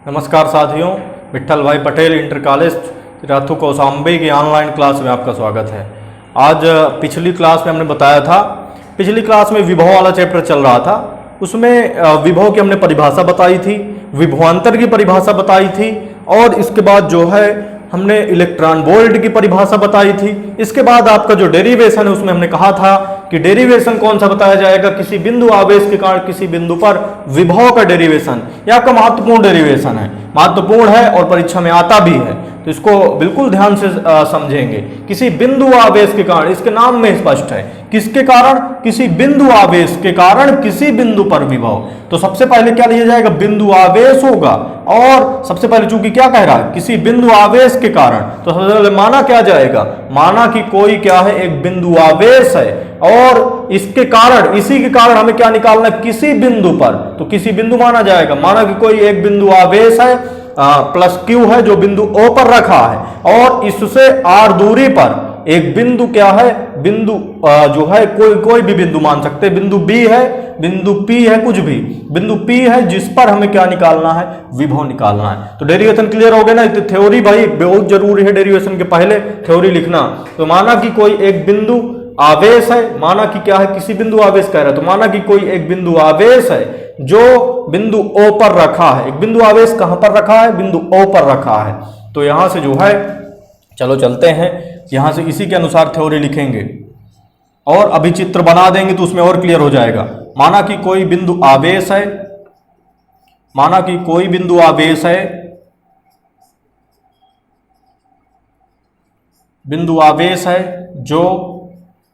नमस्कार साथियों, विट्ठल भाई पटेल इंटर कॉलेज राथू कौसाम्बी की ऑनलाइन क्लास में आपका स्वागत है। आज पिछली क्लास में हमने बताया था, पिछली क्लास में विभव वाला चैप्टर चल रहा था, उसमें विभव की हमने परिभाषा बताई थी, विभवांतर की परिभाषा बताई थी और इसके बाद जो है हमने इलेक्ट्रॉन वोल्ट की परिभाषा बताई थी। इसके बाद आपका जो डेरिवेशन है उसमें हमने कहा था कि डेरिवेशन कौन सा बताया जाएगा, किसी बिंदु आवेश के कारण किसी बिंदु पर विभव का डेरिवेशन। यह आपका महत्वपूर्ण डेरिवेशन है, महत्वपूर्ण है और परीक्षा में आता भी है, तो इसको बिल्कुल ध्यान से समझेंगे। किसी बिंदु आवेश के कारण, इसके नाम में स्पष्ट है, किसके कारण, किसी बिंदु आवेश के कारण किसी बिंदु पर विभव। तो सबसे पहले क्या लिया जाएगा, बिंदु आवेश होगा। और सबसे पहले चूंकि क्या कह रहा है, किसी बिंदु आवेश के कारण, तो सबसे पहले माना क्या जाएगा, माना कि कोई क्या है, एक बिंदु आवेश है और इसके कारण, इसी के कारण हमें क्या निकालना है, किसी बिंदु पर, तो किसी बिंदु माना जाएगा। माना कि कोई एक बिंदु आवेश है प्लस क्यू है जो बिंदु ओ पर रखा है और इससे आर दूरी पर एक बिंदु क्या है, बिंदु जो है कोई भी बिंदु मान सकते हैं, बिंदु बी है, बिंदु पी है, कुछ भी बिंदु पी है जिस पर हमें क्या निकालना है, विभव निकालना है। तो डेरिवेशन क्लियर हो गया ना। तो थ्योरी भाई बहुत जरूरी है, डेरिवेशन के पहले थ्योरी लिखना। तो माना कि कोई एक बिंदु आवेश है, माना कि क्या है, किसी बिंदु आवेश कह रहा है, तो माना कि कोई एक बिंदु आवेश है जो बिंदु ओ पर रखा है। एक बिंदु आवेश कहां पर रखा है, बिंदु ओ पर रखा है। तो यहां से जो है, चलो चलते हैं, यहां से इसी के अनुसार थ्योरी लिखेंगे और अभी चित्र बना देंगे तो उसमें और क्लियर हो जाएगा। माना कि कोई बिंदु आवेश है, माना कि कोई बिंदु आवेश है, बिंदु आवेश है जो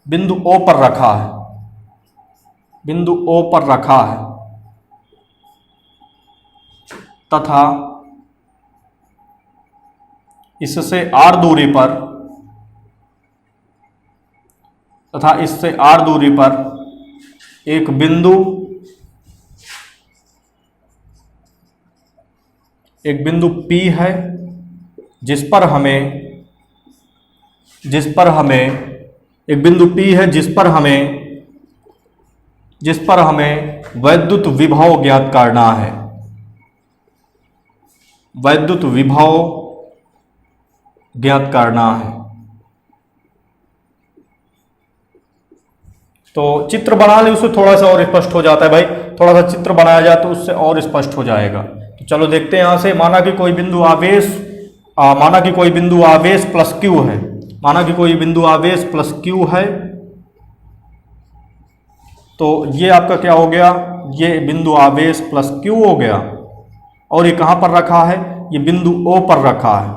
बिंदु ओ पर रखा है, बिंदु ओ पर रखा है तथा इससे आर दूरी पर, तथा इससे आर दूरी पर एक बिंदु P है जिस पर हमें एक बिंदु P है जिस पर हमें वैद्युत विभव ज्ञात करना है, वैद्युत विभव ज्ञात करना है। तो चित्र बना ले, उससे थोड़ा सा और स्पष्ट हो जाता है भाई, थोड़ा सा चित्र बनाया जाए तो उससे और स्पष्ट हो जाएगा। तो चलो देखते हैं यहां से। माना कि कोई बिंदु आवेश, माना कि कोई बिंदु आवेश प्लस क्यू है, माना कि कोई बिंदु आवेश प्लस क्यू है, तो ये आपका क्या हो गया, ये बिंदु आवेश प्लस क्यू हो गया और ये कहां पर रखा है, ये बिंदु ओ पर रखा है,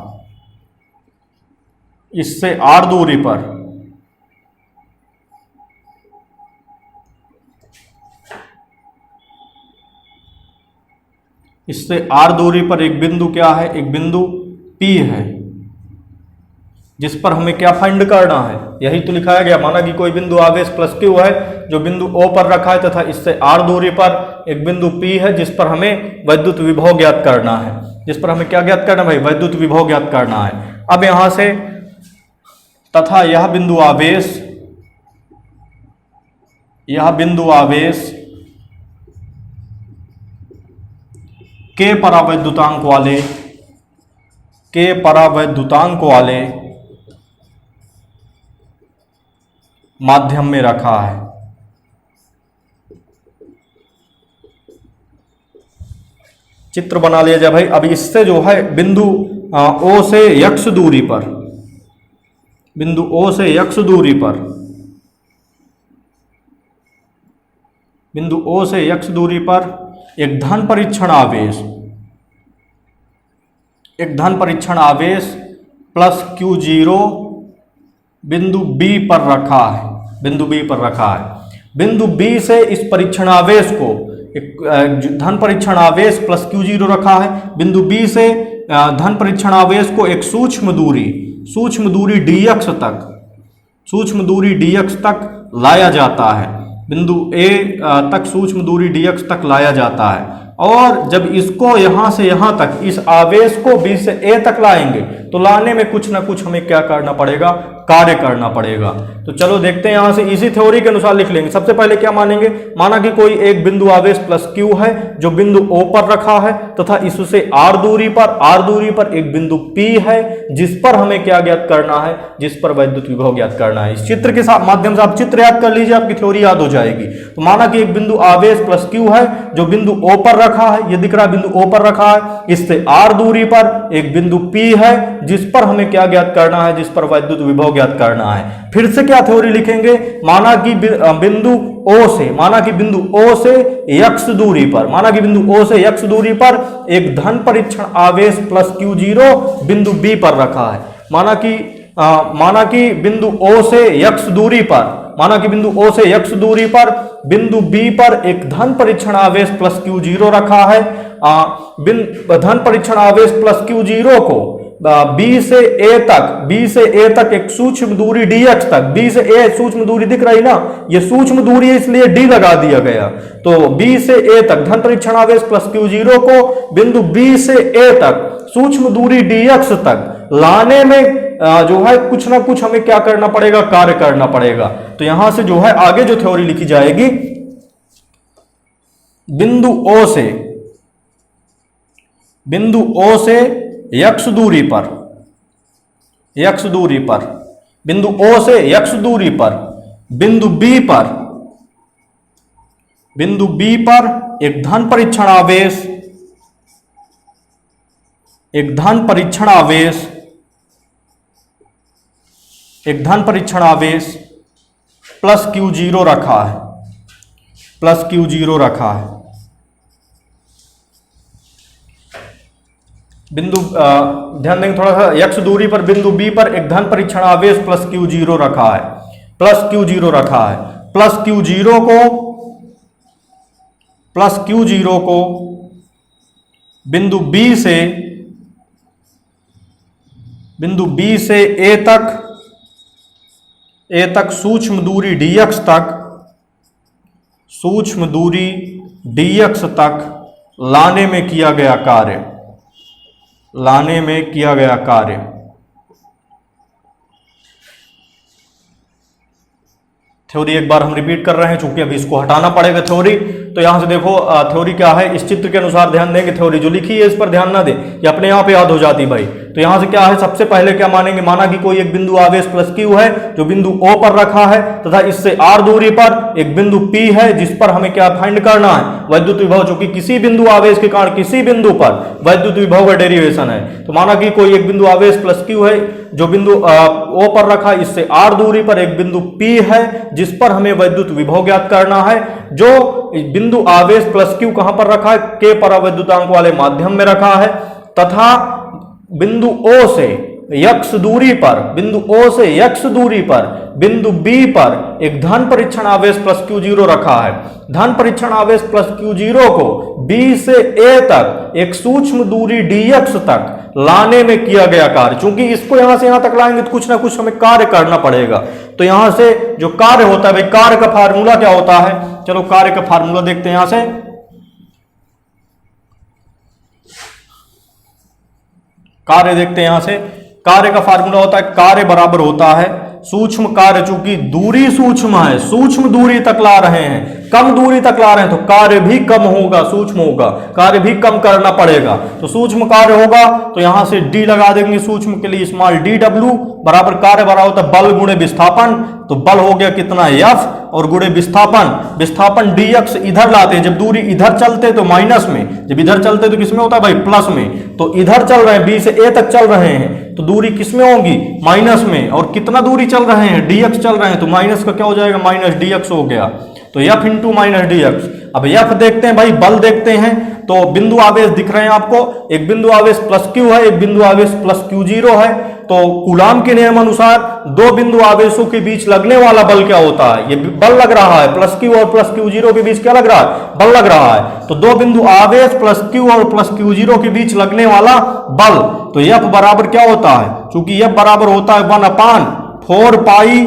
इससे आर दूरी पर एक बिंदु क्या है, एक बिंदु P है जिस पर हमें क्या फाइंड करना है, यही तो लिखाया गया। माना कि कोई बिंदु आवेश प्लस क्यू है जो बिंदु O पर रखा है तथा इससे आर दूरी पर एक बिंदु P है जिस पर हमें वैद्युत विभव ज्ञात करना है, जिस पर हमें क्या ज्ञात करना है भाई, वैद्युत विभव ज्ञात करना है। अब यहां से तथा यह बिंदु आवेश के परावैद्युतांक वाले माध्यम में रखा है। चित्र बना लिया जाए भाई। अब इससे जो है बिंदु O से यक्ष दूरी पर, बिंदु O से यक्ष दूरी पर, बिंदु O से यक्ष दूरी पर एक धन परीक्षण आवेश प्लस Q0 बिंदु B पर रखा है, बिंदु B पर रखा है। बिंदु B से इस परीक्षण आवेश को, एक धन परीक्षण आवेश प्लस Q0 रखा है, बिंदु B से धन परीक्षण आवेश को एक सूक्ष्म दूरी dx तक लाया जाता है, बिंदु A तक सूक्ष्म दूरी dx तक लाया जाता है। और जब इसको यहां से यहां तक, इस आवेश को B से A तक लाएंगे तो लाने में कुछ ना कुछ हमें क्या करना पड़ेगा, कार्य करना पड़ेगा। तो चलो देखते हैं, यहां से इसी थ्योरी के अनुसार लिख लेंगे। सबसे पहले क्या मानेंगे, माना कि कोई एक बिंदु आवेश प्लस क्यू है जो बिंदु O पर रखा है तथा इससे r दूरी पर एक बिंदु P है जिस पर हमें क्या ज्ञात करना है, जिस पर वैद्युत विभव ज्ञात करना है। इस चित्र के माध्यम से आप चित्र याद कर लीजिए, आपकी थ्योरी याद हो जाएगी। तो माना कि एक बिंदु आवेश प्लस क्यू है जो बिंदु O पर रखा है, ये दिख रहा है बिंदु O पर रखा है, इससे r दूरी पर एक बिंदु P है जिस पर हमें क्या ज्ञात करना है, जिस पर वैद्युत विभव ज्ञात करना है। फिर से क्या थ्योरी लिखेंगे, माना कि बिंदु O से x दूरी पर एक धन परीक्षण आवेश प्लस Q0 बिंदु B पर रखा है। माना कि बिंदु O से x दूरी पर बिंदु B पर एक धन परीक्षण आवेश प्लस Q0 रखा है। धन परीक्षण आवेश प्लस Q0 को B से A तक एक सूक्ष्म दूरी dx तक, B से A सूक्ष्म दूरी दिख रही ना, ये सूक्ष्म दूरी है इसलिए d लगा दिया गया। तो B से A तक धन परीक्षण आवेश प्लस Q0 को बिंदु B से A तक सूक्ष्म दूरी dx तक लाने में जो है कुछ ना कुछ हमें क्या करना पड़ेगा, कार्य करना पड़ेगा। तो यहां से जो है आगे जो थ्योरी लिखी जाएगी, बिंदु O से x दूरी पर बिंदु O से x दूरी पर बिंदु B पर एक धन परीक्षण आवेश प्लस Q0 रखा है। बिंदु ध्यान देंगे थोड़ा सा, x दूरी पर बिंदु B पर एक धन परीक्षण आवेश प्लस Q0 रखा है। प्लस Q0 को बिंदु B से A तक सूक्ष्म दूरी dx तक लाने में किया गया कार्य। थ्योरी एक बार हम रिपीट कर रहे हैं, चूंकि अभी इसको हटाना पड़ेगा थ्योरी। तो यहां से देखो थ्योरी क्या है, इस चित्र के अनुसार ध्यान देंगे। थ्योरी जो लिखी है इस पर ध्यान ना दें, ये अपने आप याद हो जाती भाई। तो यहां से क्या है, सबसे पहले क्या मानेंगे, माना कि कोई एक बिंदु आवेश प्लस Q है जो बिंदु O पर रखा है तथा इससे r दूरी पर एक बिंदु P है जिस पर हमें क्या फाइंड करना है, वैद्युत विभव, जो कि किसी बिंदु आवेश के कारण किसी बिंदु पर वैद्युत विभव का डेरिवेशन है। तो माना कि कोई एक बिंदु आवेश प्लस Q है जो बिंदु O पर रखा है, इससे r दूरी पर एक बिंदु P है जिस पर हमें वैद्युत विभव ज्ञात करना है। जो बिंदु आवेश प्लस Q कहां पर रखा है, K परावैद्युतांक वाले माध्यम में रखा है तथा बिंदु O से x दूरी पर बिंदु B पर एक धन परीक्षण आवेश प्लस Q0 रखा है। धन परीक्षण आवेश प्लस Q0 को B से A तक एक सूक्ष्म दूरी dx तक लाने में किया गया कार्य। चूंकि इसको यहां से यहां तक लाएंगे तो कुछ ना कुछ हमें कार्य करना पड़ेगा। तो यहां से जो कार्य होता है भाई, कार्य का फार्मूला क्या होता है, चलो कार्य का फार्मूला देखते हैं। यहां से कार्य देखते हैं, यहां से कार्य का फार्मूला होता है, कार्य बराबर होता है सूक्ष्म कार्य, चूंकि दूरी सूक्ष्म है, सूक्ष्म दूरी तक ला रहे हैं, कम दूरी तक ला रहे हैं, तो कार्य भी कम होगा, सूक्ष्म होगा, कार्य भी कम करना पड़ेगा। तो सूक्ष्म कार्य होगा तो यहां से d लगा देंगे सूक्ष्म के लिए, स्मॉल dw बराबर कार्य बराबर होता है बल गुणे विस्थापन। तो बल हो गया कितना F और गुणे विस्थापन dx इधर लाते हैं, जब दूरी इधर चलते तो माइनस में, जब इधर चलते तो किसमें होता है भाई, प्लस में। तो इधर चल रहे हैं, B से A तक चल रहे हैं तो दूरी किसमें होगी, माइनस में। और कितना दूरी चल रहे हैं, dx चल रहे हैं, तो माइनस का क्या हो जाएगा, माइनस dx हो गया। तो F इंटू माइनस dx। अब F देखते हैं भाई, बल देखते हैं। तो बिंदु आवेश दिख रहे हैं आपको, एक बिंदु आवेश प्लस Q है, एक बिंदु आवेश प्लस Q0 है। तो कूलाम के नियम अनुसार दो बिंदु आवेशों के बीच लगने वाला बल क्या होता है, ये बल लग रहा है, प्लस Q और प्लस Q0 के बीच क्या लग रहा है, बल लग रहा है। तो दो बिंदु आवेश प्लस Q और प्लस Q0 के बीच लगने वाला बल, तो F बराबर क्या होता है, चूंकि F बराबर होता है 1/4 पाई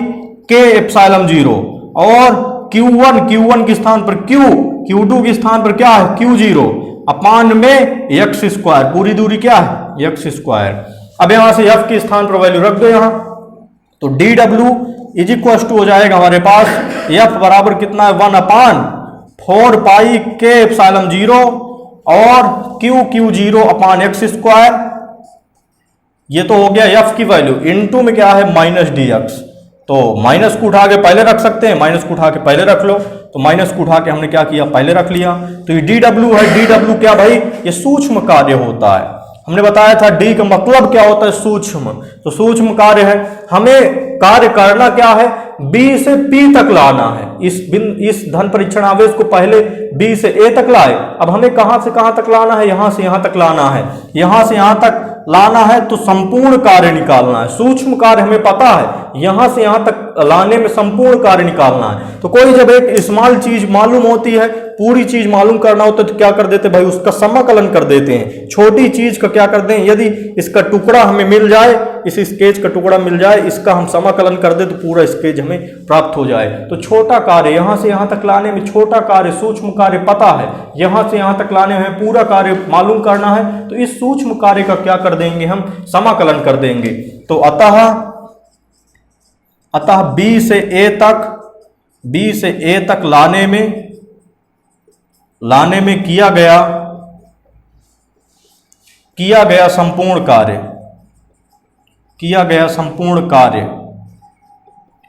K एप्सिलॉन 0 और Q1 के स्थान पर Q, Q2 के स्थान पर क्या है Q0 अपान में x स्क्वायर, पूरी दूरी क्या है x स्क्वायर। अब यहां से एफ के स्थान पर वैल्यू रख दो यहां, तो डी डब्ल्यू इज इक्वल टू हो जाएगा हमारे पास एफ बराबर कितना है 1/4 पाई के एप्सिलॉन 0 और क्यू 0 अपान एक्स स्क्वायर। ये तो हो गया एफ की वैल्यू, इनटू में क्या है माइनस डी एक्स। तो माइनस को उठा के पहले रख सकते हैं, माइनस को उठा के पहले रख लो, तो माइनस को उठा के हमने क्या किया पहले रख लिया। तो ये डी डब्ल्यू है, डी डब्ल्यू क्या भाई, ये सूक्ष्म कार्य होता है। हमने बताया था डी का मतलब क्या होता है सूक्ष्म, तो सूक्ष्म कार्य है। हमें कार्य करना क्या है, बी से पी तक लाना है। इस धन परीक्षण आवेश को पहले बी से ए तक लाए, अब हमें कहां से कहां तक लाना है, यहां से यहां तक लाना है, यहां से यहां तक लाना है, तो संपूर्ण कार्य निकालना है। सूक्ष्म कार्य हमें पता है, यहां से यहां तक लाने में संपूर्ण कार्य निकालना है। तो कोई जब एक स्मॉल चीज मालूम होती है, पूरी चीज मालूम करना होता है, तो क्या कर देते भाई, उसका समाकलन कर देते हैं। छोटी चीज का क्या करते हैं, यदि इसका टुकड़ा हमें मिल जाए, इस स्केच का टुकड़ा मिल जाए, इसका हम समाकलन कर दे तो पूरा स्केच हमें प्राप्त हो जाए। तो छोटा कार्य यहां से यहां तक लाने में, छोटा कार्य सूक्ष्म कार्य पता है, यहां से यहां तक लाने में पूरा कार्य मालूम करना है, तो इस सूक्ष्म कार्य का क्या कर देंगे हम, समाकलन कर देंगे। तो अतः बी से ए तक लाने में किया गया संपूर्ण कार्य,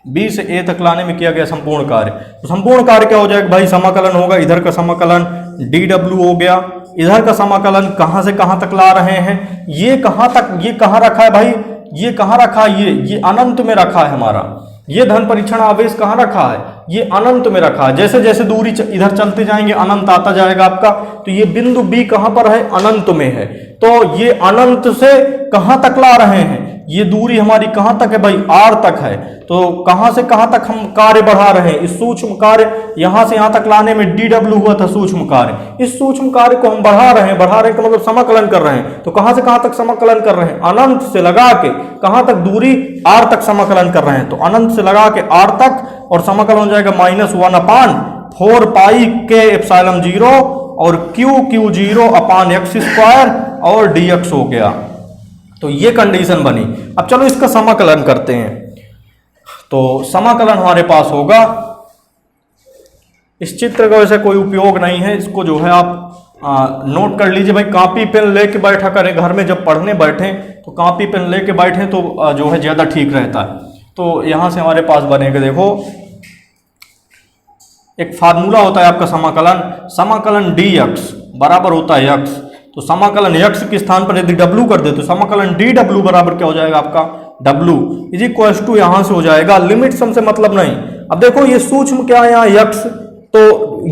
बी से ए तक लाने में किया गया संपूर्ण कार्य। तो संपूर्ण कार्य क्या हो जाएगा भाई, समाकलन होगा, इधर का समाकलन डी डब्ल्यू हो गया, इधर का समाकलन कहां से कहां तक ला रहे हैं, ये कहां तक, ये कहां रखा है भाई, ये कहां रखा है, ये अनंत में रखा है हमारा। ये धन परीक्षण आवेश कहां रखा है, ये अनंत में रखा है। जैसे जैसे दूरी इधर चलते जाएंगे अनंत आता जाएगा आपका। तो ये बिंदु बी कहां पर है, अनंत में है। तो ये अनंत से कहां तक ला रहे हैं, ये दूरी हमारी कहां तक है भाई, आर तक है। तो कहां से कहां तक हम कार्य बढ़ा रहे हैं, इस सूक्ष्म कार्य यहां से यहां तक लाने में डी डब्ल्यू हुआ था सूक्ष्म कार्य, इस सूक्ष्म कार्य को हम बढ़ा रहे हैं का मतलब समाकलन कर रहे हैं। तो कहां से कहां तक समाकलन कर रहे हैं, अनंत से लगा के कहां तक दूरी, आर तक समाकलन कर रहे हैं। तो अनंत से लगा के आर तक, और समाकलन हो जाएगा -1/4 पाई के एप्सिलॉन 0 और क्यू 0 अपान एक्स स्क्वायर और dx हो गया। तो ये कंडीशन बनी। अब चलो इसका समाकलन करते हैं। तो समाकलन हमारे पास होगा, इस चित्र का वैसे कोई उपयोग नहीं है, इसको जो है आप नोट कर लीजिए भाई, कॉपी पेन लेके बैठा करें घर में, जब पढ़ने बैठें तो कॉपी पेन लेके बैठें तो जो है ज़्यादा ठीक रहता है। तो यहां से हमारे पास बनेगा, देखो एक फार्मूला होता है आपका समाकलन dx बराबर होता है x। तो समाकलन x के स्थान पर यदि w कर दे तो समाकलन dw बराबर क्या हो जाएगा आपका, w इज इक्वल टू यहां से हो जाएगा, लिमिट सम से मतलब नहीं। अब देखो ये सूक्ष्म क्या है यहाँ x, तो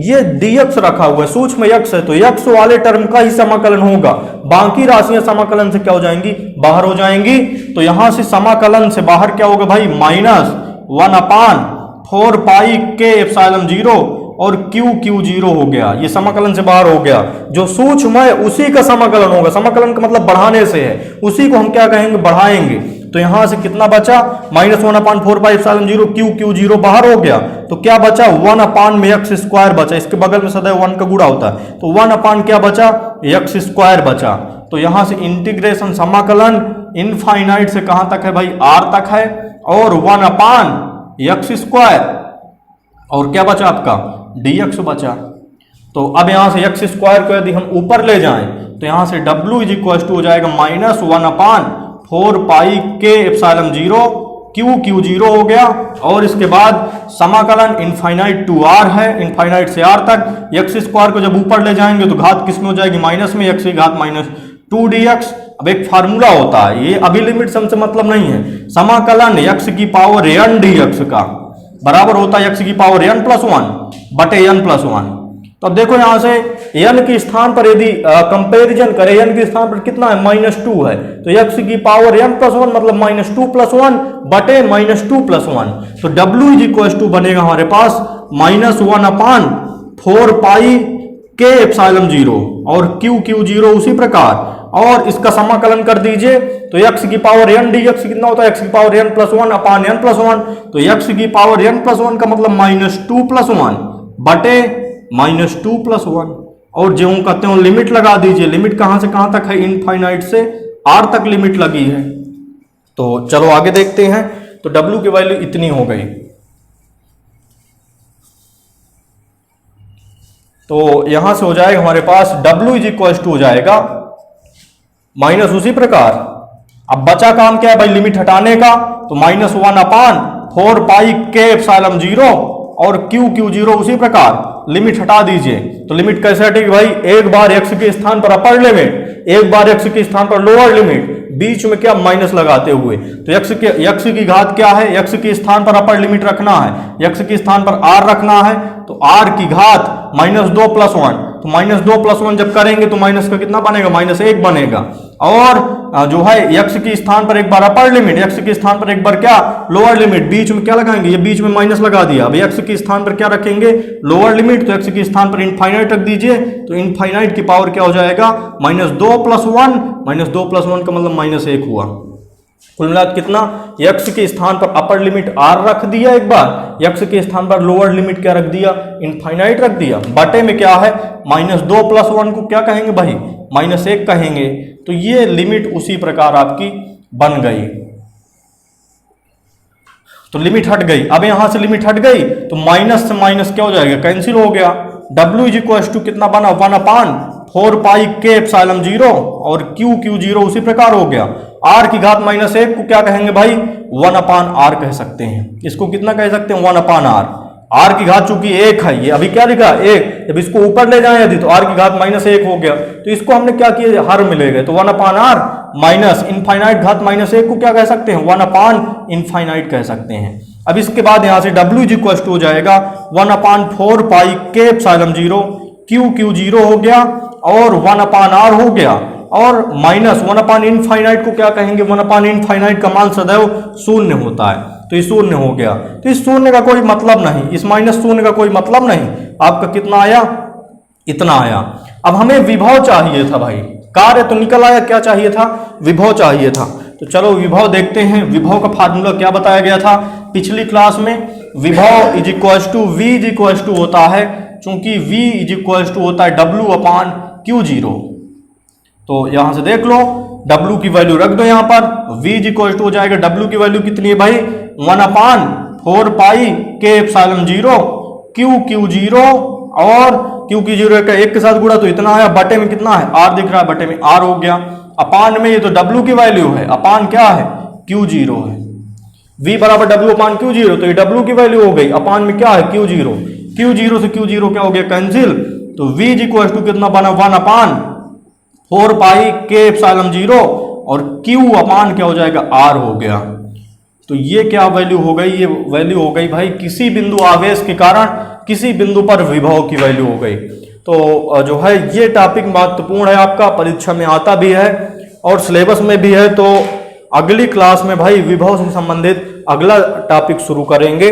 ये dx रखा हुआ है, सूक्ष्म x है, तो x वाले टर्म का ही समाकलन होगा, बाकी राशियां समाकलन से क्या हो जाएंगी, बाहर हो जाएंगी। तो यहां से समाकलन से बाहर क्या होगा भाई, -1/4 पाई के एप्सिलॉन 0 और क्यू 0 हो गया, ये समाकलन से बाहर हो गया। जो सूक्ष्म है उसी का समाकलन होगा, समाकलन का मतलब बढ़ाने से है, उसी को हम क्या कहेंगे, बढ़ाएंगे। तो यहां से कितना बचा, -1/4 पाई एप्सिलॉन 0 क्यू 0 बाहर हो गया, तो क्या बचा 1/x स्क्वायर बचा, इसके बगल में सदैव 1 का गुणा होता है, तो 1 क्या बचा, x स्क्वायर बचा। तो यहां से इंटीग्रेशन समाकलन इनफाइनाइट से कहां तक है भाई, r तक है, और 1/x स्क्वायर और क्या बचा आपका dx बचा। तो अब यहां से x स्क्वायर को यदि हम ऊपर ले जाएं तो यहां से w इज इक्वल टू हो जाएगा -1/4 पाई के एप्सिलॉन 0 क्यू 0 हो गया, और इसके बाद समाकलन इनफाइनाइट टू r है, इनफाइनाइट से r तक। x स्क्वायर को जब ऊपर ले जाएंगे तो घात किस में हो जाएगी, माइनस में, x की घात -2 dx। अब एक फार्मूला होता है, ये अभी लिमिट सम से मतलब नहीं है, समाकलन x की पावर n dx का बराबर होता है x की पावर n+1 बटे n+1। तो अब देखो यहां से n के स्थान पर यदि कंपैरिजन करें, n के स्थान पर कितना है, -2 है, तो x की पावर n+1 मतलब -2+1 बटे -2+1। तो w इज इक्वल टू बनेगा हमारे पास -1/4 पाई के एप्सिलॉन 0 और क्यू 0 उसी प्रकार, और इसका समाकलन कर दीजिए तो x की पावर n dx कितना होता है, x की पावर n+1 अपान n+1। तो x की पावर n+1 का मतलब -2+1 बटे -2+1, और जो कहते हैं लिमिट लगा दीजिए। लिमिट कहां से कहां तक है, इनफाइनाइट से आर तक लिमिट लगी है। तो चलो आगे देखते हैं। तो W की वैल्यू इतनी हो गई। तो यहां से हो जाएगा हमारे पास W इज इक्वल टू हो जाएगा माइनस, उसी प्रकार अब बचा काम क्या है भाई, लिमिट हटाने का। तो -1/4 पाई के एप्सिलॉन 0 और Q0 उसी प्रकार लिमिट हटा दीजिए। तो लिमिट कैसे हटेगी भाई, एक बार x के स्थान पर अपर लिमिट, एक बार x के स्थान पर लोअर लिमिट, बीच में क्या माइनस लगाते हुए। तो x की घात क्या है, x के स्थान पर अपर लिमिट रखना है, x के स्थान पर r रखना है। तो r की घात -2 + 1, तो -2 + 1 जब करेंगे तो माइनस का कितना बनेगा, -1 बनेगा। और जो है x के स्थान पर एक बार अपर लिमिट, x के स्थान पर एक बार क्या लोअर लिमिट, बीच में क्या लगाएंगे, ये बीच में माइनस लगा दिया। अब x के स्थान पर क्या रखेंगे, लोअर लिमिट, तो x के स्थान पर इनफाइनाइट रख दीजिए। तो इनफाइनाइट की पावर क्या हो जाएगा, -2 + 1, -2 + 1 का मतलब -1 हुआ। कुल मिला कितना, x के स्थान पर अपर लिमिट r रख दिया एक बार, x के स्थान पर लोअर लिमिट क्या रख दिया, इनफाइनाइट रख दिया। बटे में क्या है, -2 + 1 को क्या कहेंगे भाई, -1 कहेंगे। तो ये लिमिट उसी प्रकार आपकी बन गई। तो लिमिट हट गई। अब यहां से लिमिट हट गई तो माइनस से माइनस क्या हो जाएगा, कैंसिल हो गया। W इज इक्वल टू कितना बना, 1/4 पाई के एप्सिलॉन 0 और Q0 उसी प्रकार हो गया। r की घात -1 को क्या कहेंगे भाई, 1/r कह सकते हैं। इसको कितना कह सकते हैं, 1/r। r की घात चूंकि 1 है, ये अभी क्या लिखा 1, जब इसको ऊपर ले जाए यदि तो r की घात -1 हो गया। तो इसको हमने क्या किया, हर मिले गए। तो 1/r माइनस इनफाइनाइट घात -1 को क्या कह सकते हैं, 1/इनफाइनाइट कह सकते हैं। अब इसके बाद यहां से W इज इक्वल टू हो जाएगा 1/4 पाई के एप्सिलॉन 0, Q0 हो गया और 1/r हो गया। और माइनस 1/इनफाइनाइट को क्या कहेंगे, 1/इनफाइनाइट का मान सदैव शून्य होता है। तो ये शून्य हो गया। तो इस शून्य का कोई मतलब नहीं, इस -0 का कोई मतलब नहीं। आपका कितना आया, इतना आया। अब हमें विभव चाहिए था भाई, कार्य तो निकल आया, क्या चाहिए था, विभव चाहिए था। तो चलो विभव देखते हैं। विभव का फार्मूला क्या बताया गया था पिछली क्लास में, विभव is equal to V is equal to होता है, चूंकि V इज इक्वल टू होता है W/Q0। तो यहां से देख लो, W की वैल्यू रख दो यहां पर, V इज इक्वल टू हो जाएगा, W की वैल्यू कितनी है भाई, 1/4 पाई के एप्सिलॉन 0 Q0 और Q0 का 1 के साथ गुणा तो इतना आया। बटे में कितना है, R दिख रहा है, बटे में R हो गया। अपान में ये तो W की वैल्यू है, अपान क्या है, Q0 है। V बराबर W/Q0, तो ये W की वैल्यू हो गई, अपान में क्या है, Q0। Q0 से Q0 क्या हो गया, कैंसिल। तो V इज इक्वल टू कितना बना, 1/4 पाई के एप्सिलॉन 0 और Q अपान क्या हो जाएगा, R हो गया। तो ये क्या वैल्यू हो गई, ये वैल्यू हो गई भाई किसी बिंदु आवेश के कारण किसी बिंदु पर विभव की वैल्यू हो गई। तो जो है ये टॉपिक महत्वपूर्ण है, आपका परीक्षा में आता भी है और सिलेबस में भी है। तो अगली क्लास में भाई विभव से संबंधित अगला टॉपिक शुरू करेंगे।